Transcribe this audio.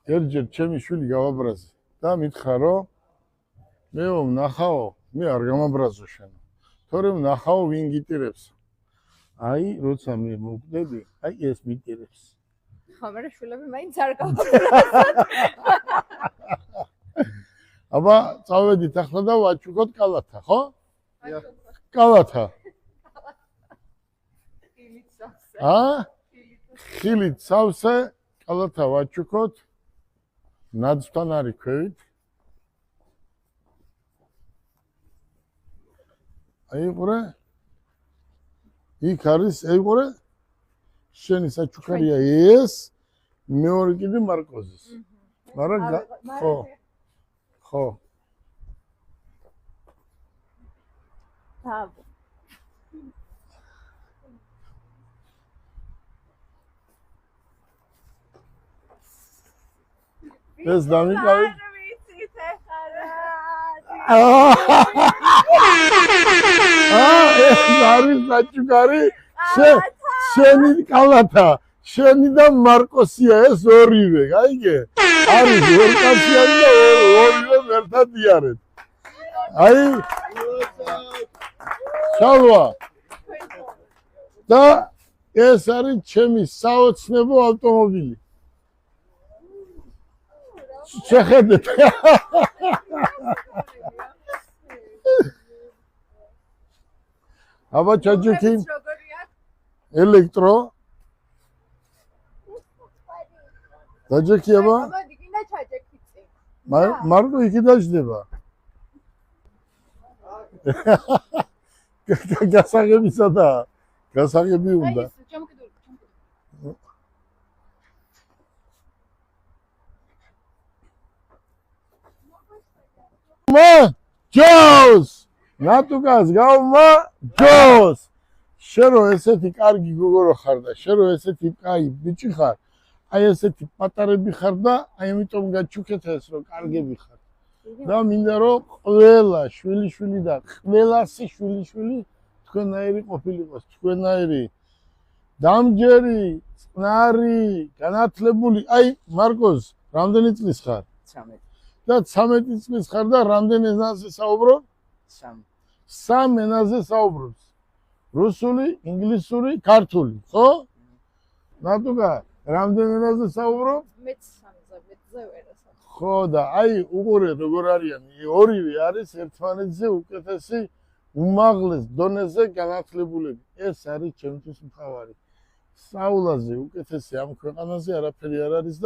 ერთჯერ ჩემი შვილი გავაბრაზე და მითხრა რომ მე ვნახაო, მე არ გამაბრაზო შენ. თორე ვნახაო ვინ გიტირებს. აი, როცა მე მოვკვდები, აი ეს მიტირებს. ხო, მე შვილები მაინც არ გავაბრაზოთ. აბა, წავედით ახლა და ვაჩუქოთ კალათა, ხო? კალათა. ხილით სავსე, კალათა ვაჩუქოთ. ნაძვთან არის ქვევით. აი ყურე. იქ არის, აი ყურე. შენი საჩუქარია ეს, მეორე კიდე მარკოზის. მაგრამ ხო. ხო. დავ. ეს დამიკავი. ეს არის საჩუქარი. შენი კალათა, შენი და მარკოსია ეს ორივე, გაიგე? არის ორკაციანი და ორივე ერთად იარეთ. აი ჩალვა. და ეს არის ჩემი საოცნებო ავტომობილი. შეხედეთ. აბა ჩაჯექი ელექტრო დაჯექი აბა მარკო იქი დაждდება გასაღებისა და გასაღები უნდა ჯოს ნატუკას გავმა ჯოს შერო ესეთი კარგი გოგორო ხარ და შერო ესეთი კაი ბიჭი ხარ აი ესეთი პატარები ხარ და აი ამიტომ გაჩუქეთ ეს რომ კარგები ხარ და მინდა რომ ყველა შვილი და ყველასი შვილი თქვენაირი ყოფილიყოს თქვენაირი დამჯერი წყნარი განათლებული აი მარკოს რამდენი წლის ხარ 13 და 13 წლის ხარ და რამდენი ენაზე საუბრობ? 3 ენაზე საუბრობს. რუსული, ინგლისური, ქართული, ხო? ნატუკა, რამდენი ენაზე საუბრობ? მეც 3-ზე ვერასა. ხო და აი უყურე როგორ არიან, ორივე არის ერთმანეთზე უკეთესი უმაღლეს დონეზე განათლებულები. ეს არის ჩემთვის მთავარი. საულაზე უკეთესი ამ ქვეყანაზე არაფერი არ არის და